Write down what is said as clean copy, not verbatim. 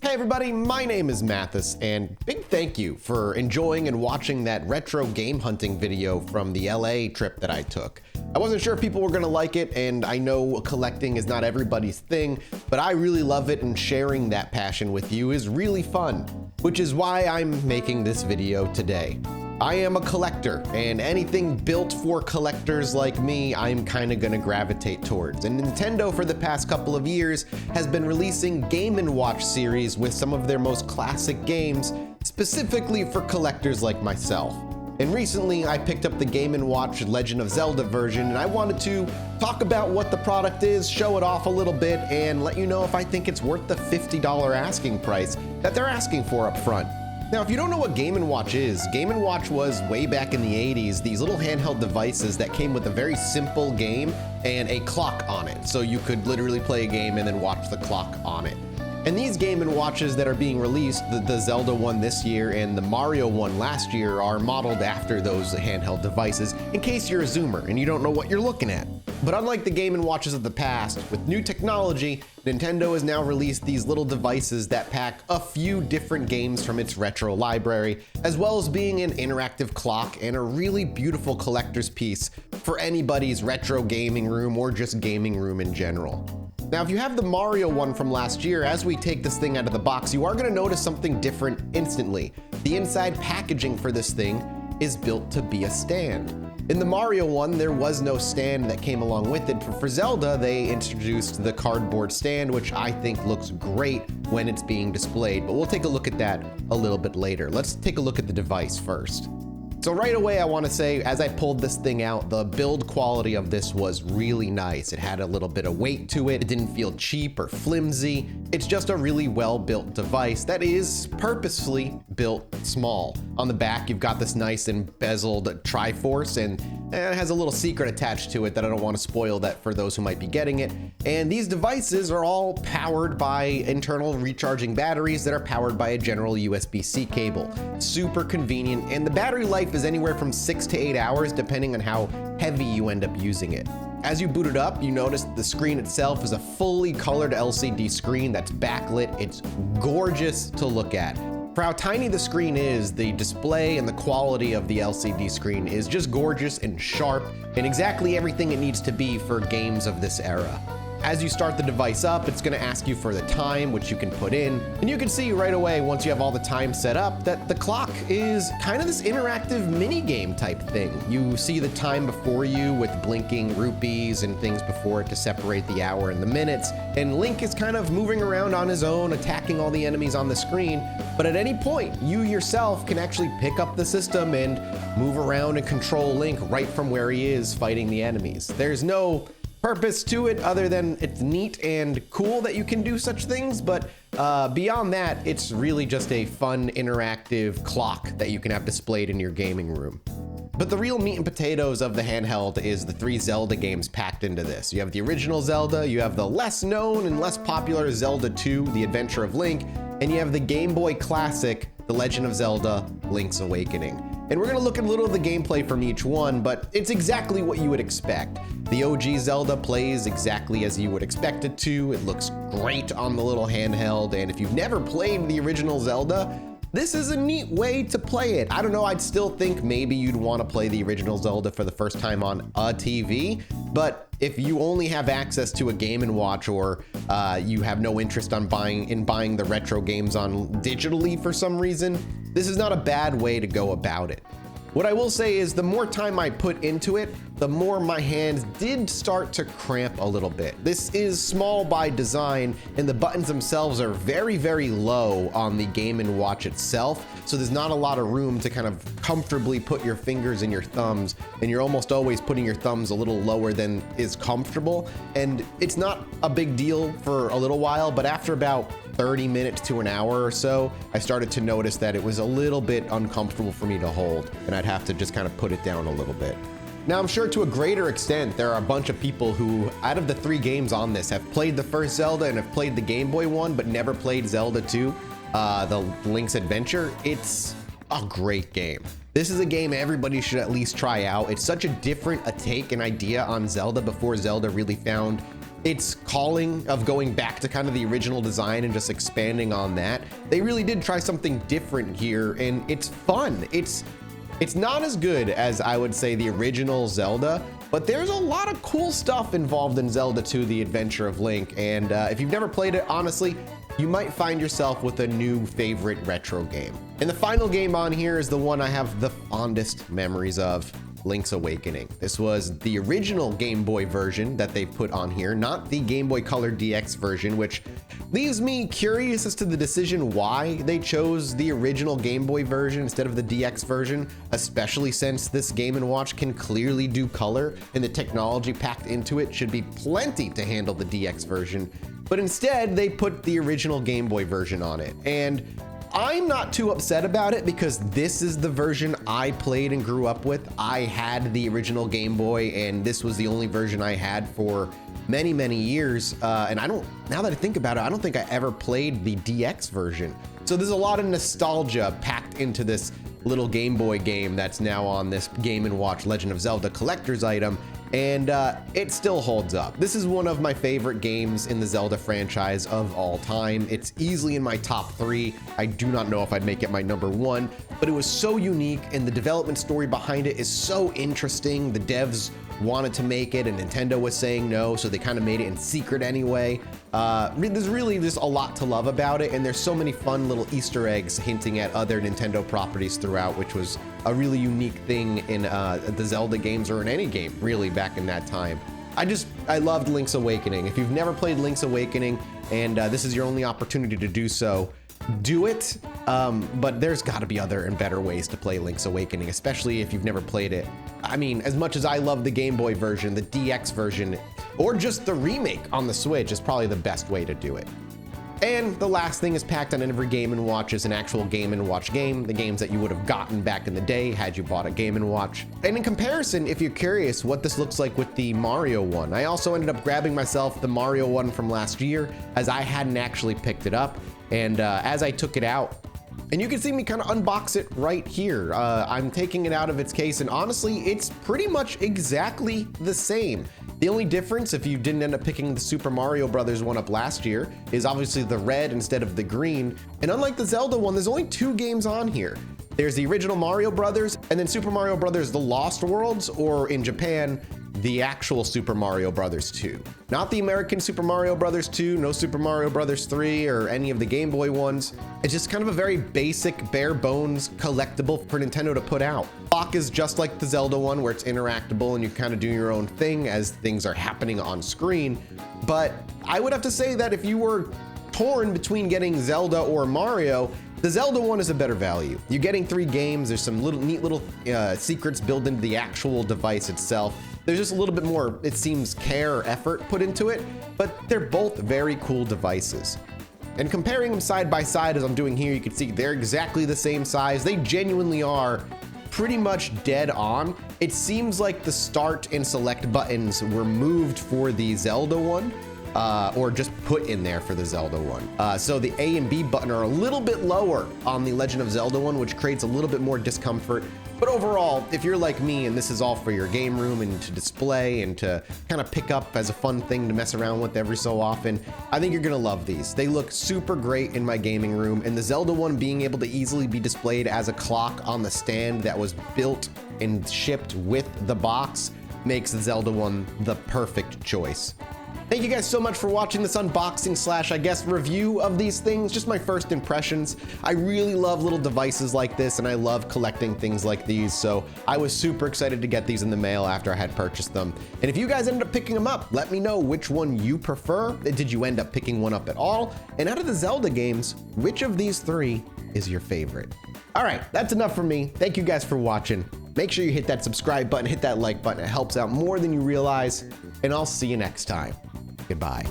Hey everybody, my name is Mathis, and big thank you for enjoying and watching that retro game hunting video from the LA trip that I took. I wasn't sure if people were gonna like it, and I know collecting is not everybody's thing, but I really love it, and sharing that passion with you is really fun, which is why I'm making this video today. I am a collector, and anything built for collectors like me, I'm kinda gonna gravitate towards. And Nintendo for the past couple of years has been releasing Game & Watch series with some of their most classic games, specifically for collectors like myself. And recently I picked up the Game & Watch Legend of Zelda version, and I wanted to talk about what the product is, show it off a little bit, and let you know if I think it's worth the $50 asking price that they're asking for up front. Now, if you don't know what Game & Watch is, Game & Watch was way back in the 80s, these little handheld devices that came with a very simple game and a clock on it. So you could literally play a game and then watch the clock on it. And these Game & Watches that are being released, the Zelda one this year and the Mario one last year, are modeled after those handheld devices, in case you're a zoomer and you don't know what you're looking at. But unlike the Game & Watches of the past, with new technology, Nintendo has now released these little devices that pack a few different games from its retro library, as well as being an interactive clock and a really beautiful collector's piece for anybody's retro gaming room or just gaming room in general. Now, if you have the Mario one from last year, as we take this thing out of the box, you are going to notice something different instantly. The inside packaging for this thing is built to be a stand. In the Mario one, there was no stand that came along with it. For Zelda, they introduced the cardboard stand, which I think looks great when it's being displayed, but we'll take a look at that a little bit later. Let's take a look at the device first. So right away, I want to say, as I pulled this thing out, the build quality of this was really nice. It had a little bit of weight to it. It didn't feel cheap or flimsy. It's just a really well-built device that is purposefully built small. On the back, you've got this nice embezzled Triforce, and it has a little secret attached to it that I don't want to spoil that for those who might be getting it. And these devices are all powered by internal recharging batteries that are powered by a general USB-C cable. Super convenient, and the battery life is anywhere from 6 to 8 hours depending on how heavy you end up using it. As you boot it up, you notice the screen itself is a fully colored LCD screen that's backlit. It's gorgeous to look at. For how tiny the screen is, the display and the quality of the LCD screen is just gorgeous and sharp and exactly everything it needs to be for games of this era. As you start the device up, it's going to ask you for the time, which you can put in. And you can see right away, once you have all the time set up, that the clock is kind of this interactive mini game type thing. You see the time before you with blinking rupees and things before it to separate the hour and the minutes. And Link is kind of moving around on his own, attacking all the enemies on the screen. But at any point, you yourself can actually pick up the system and move around and control Link right from where he is fighting the enemies. There's no purpose to it other than it's neat and cool that you can do such things, but beyond that, it's really just a fun interactive clock that you can have displayed in your gaming room. But the real meat and potatoes of the handheld is the 3 Zelda games packed into this. You have the original Zelda, you have the less known and less popular Zelda 2, The Adventure of Link, and you have the Game Boy classic, The Legend of Zelda, Link's Awakening. And we're gonna look at a little of the gameplay from each one, but it's exactly what you would expect. The OG Zelda plays exactly as you would expect it to. It looks great on the little handheld, and if you've never played the original Zelda, this is a neat way to play it. I don't know, I'd still think maybe you'd want to play the original Zelda for the first time on a TV, but if you only have access to a Game & Watch or you have no interest on buying the retro games on digitally for some reason, this is not a bad way to go about it. What I will say is the more time I put into it, the more my hands did start to cramp a little bit. This is small by design, and the buttons themselves are very, very low on the Game & Watch itself, so there's not a lot of room to kind of comfortably put your fingers and your thumbs, and you're almost always putting your thumbs a little lower than is comfortable, and it's not a big deal for a little while, but after about 30 minutes to an hour or so, I started to notice that it was a little bit uncomfortable for me to hold, and I'd have to just kind of put it down a little bit. Now, I'm sure to a greater extent, there are a bunch of people who, out of the 3 games on this, have played the first Zelda and have played the Game Boy one, but never played Zelda 2, the Link's Adventure. It's a great game. This is a game everybody should at least try out. It's such a different take and idea on Zelda before Zelda really found its calling of going back to kind of the original design and just expanding on that. They really did try something different here, and it's fun. It's not as good as, I would say, the original Zelda, but there's a lot of cool stuff involved in Zelda 2: The Adventure of Link, and if you've never played it, honestly, you might find yourself with a new favorite retro game. And the final game on here is the one I have the fondest memories of, Link's Awakening. This was the original Game Boy version that they put on here, not the Game Boy Color DX version, which leaves me curious as to the decision why they chose the original Game Boy version instead of the DX version, especially since this Game & Watch can clearly do color and the technology packed into it should be plenty to handle the DX version. But instead, they put the original Game Boy version on it. And I'm not too upset about it because this is the version I played and grew up with. I had the original Game Boy, and this was the only version I had for many, many years. And now that I think about it, I don't think I ever played the DX version. So there's a lot of nostalgia packed into this little Game Boy game that's now on this Game & Watch Legend of Zelda collector's item. And it still holds up. This is one of my favorite games in the Zelda franchise of all time. It's easily in my top 3. I do not know if I'd make it my number 1, but it was so unique, and the development story behind it is so interesting. The devs wanted to make it, and Nintendo was saying no, so they kind of made it in secret anyway. There's really just a lot to love about it, and there's so many fun little Easter eggs hinting at other Nintendo properties throughout, which was a really unique thing in the Zelda games, or in any game really back in that time. I loved Link's Awakening. If you've never played Link's Awakening and this is your only opportunity to do so, do it. But there's got to be other and better ways to play Link's Awakening, especially if you've never played it. I mean, as much as I love the Game Boy version, the DX version, or just the remake on the Switch is probably the best way to do it. And the last thing is packed on every Game & Watch is an actual Game & Watch game, the games that you would have gotten back in the day had you bought a Game & Watch. And in comparison, if you're curious what this looks like with the Mario one, I also ended up grabbing myself the Mario one from last year, as I hadn't actually picked it up. And as I took it out, and you can see me kind of unbox it right here. I'm taking it out of its case, and honestly, it's pretty much exactly the same. The only difference, if you didn't end up picking the Super Mario Brothers one up last year, is obviously the red instead of the green. And unlike the Zelda one, there's only 2 games on here. There's the original Mario Brothers, and then Super Mario Brothers The Lost Worlds, or in Japan, the actual Super Mario Brothers 2. Not the American Super Mario Brothers 2, no Super Mario Brothers 3, or any of the Game Boy ones. It's just kind of a very basic, bare bones collectible for Nintendo to put out. Clock is just like the Zelda one, where it's interactable and you kind of do your own thing as things are happening on screen. But I would have to say that if you were torn between getting Zelda or Mario, the Zelda one is a better value. You're getting 3 games, there's some neat little secrets built into the actual device itself. There's just a little bit more, it seems, care or effort put into it, but they're both very cool devices. And comparing them side by side as I'm doing here, you can see they're exactly the same size. They genuinely are pretty much dead on. It seems like the start and select buttons were moved for the Zelda one, or just put in there for the Zelda one. So the A and B button are a little bit lower on the Legend of Zelda one, which creates a little bit more discomfort. But overall, if you're like me and this is all for your game room and to display and to kind of pick up as a fun thing to mess around with every so often, I think you're gonna love these. They look super great in my gaming room, and the Zelda one being able to easily be displayed as a clock on the stand that was built and shipped with the box makes the Zelda one the perfect choice. Thank you guys so much for watching this unboxing / I guess review of these things, just my first impressions. I really love little devices like this, and I love collecting things like these, so I was super excited to get these in the mail after I had purchased them. And if you guys ended up picking them up, let me know which one you prefer. Did you end up picking one up at all? And out of the Zelda games, which of these 3 is your favorite? All right, that's enough for me. Thank you guys for watching. Make sure you hit that subscribe button, hit that like button. It helps out more than you realize, and I'll see you next time. Goodbye.